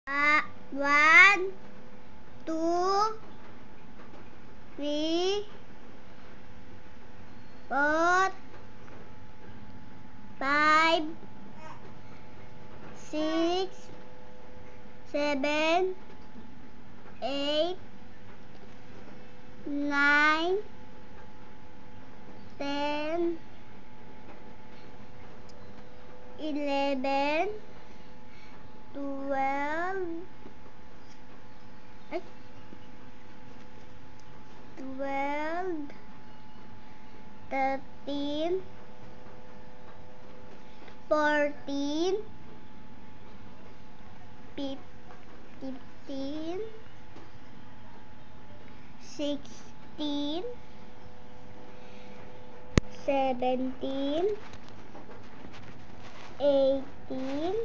1, 2, 3, 4, 5, 6, 7, 8, 9, 10, 11, 12, 13, 14, 15, 16, 17, 18,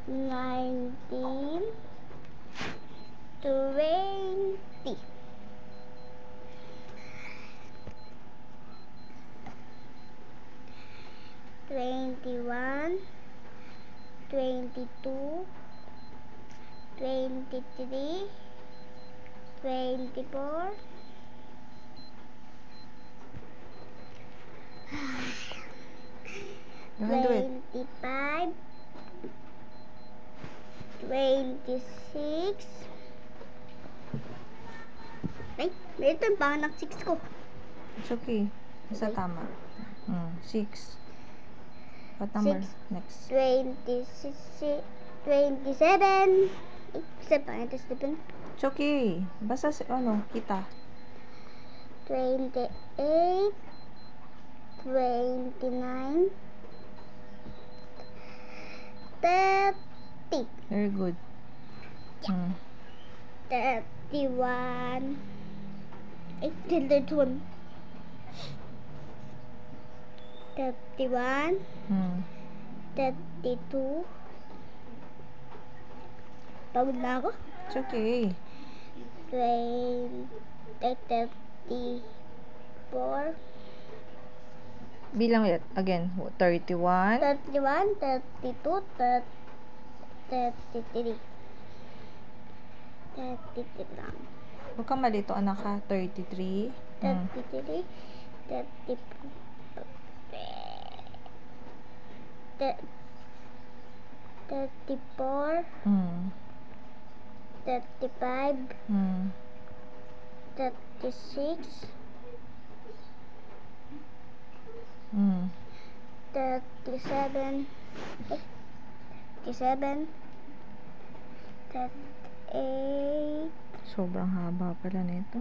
19, 20. 21, 22, 23, 24, 25, 26. Ay, ito yung panganak 6 ko. It's okay. Isa tama. 6. What number? 6, Next. 27. Ay, isa pa. Ito Stephen. It's okay. Basta kita. 28, 29, 30. Very good. 31. Ay, 31. 31. 32. Pagod na ako. It's okay. 34. Bilang ulit. Again. 31. 31, 32, 33. 33 lang. Huwag kang malito, anak ha. 33. 33, 34, 35, 36, 37, 38, Sobrang haba pala nito.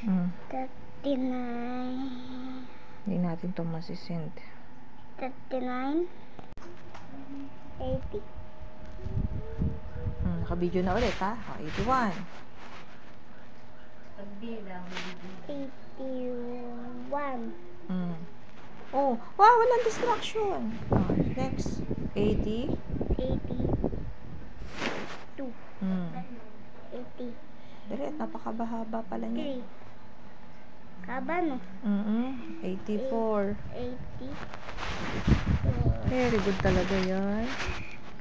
39, Hindi natin ito masisend. 39, 80. Naka-video na ulit ha. 81. 81. Oh, wow, walang distraction. Next. 80. 82. 80. Dali, napakabahaba pala niya. 3. Kaba, no? 84. 84. Very good talaga yan.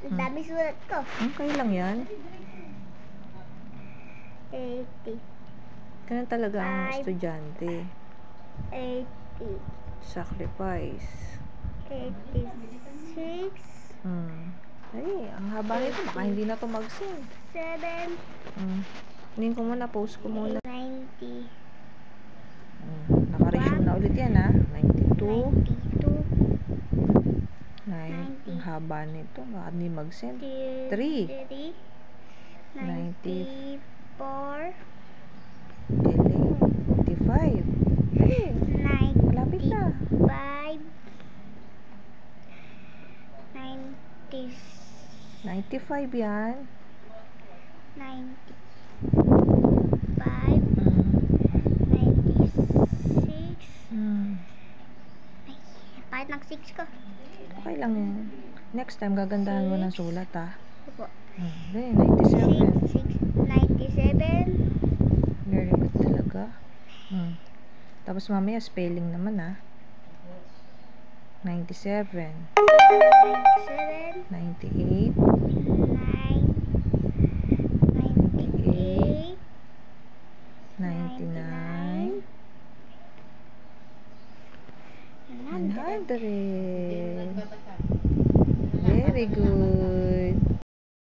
Ang dami sulat ko. Okay lang yan. 80. Ganun talaga ang 5. estudyante. 80. Sacrifice. 86. Ay, ang haba nito. Baka hindi na ito mag-send. 7. Hindi ko muna, post ko muna. 90. Naka-resume na ulit yan ha. 92. 92. Ang haba nito. Baka hindi mag-send. 3. 94. 95. Malapit na. 95. 95 yan. 95. 96. Ay, pahit ng 6 ko. Okay lang yan. Next time, gagandahan mo ng sulat ha. Opo. 97. 97. Very good talaga. Tapos mamaya spelling naman ha. 97. 97. 98. Mandarin. Very good.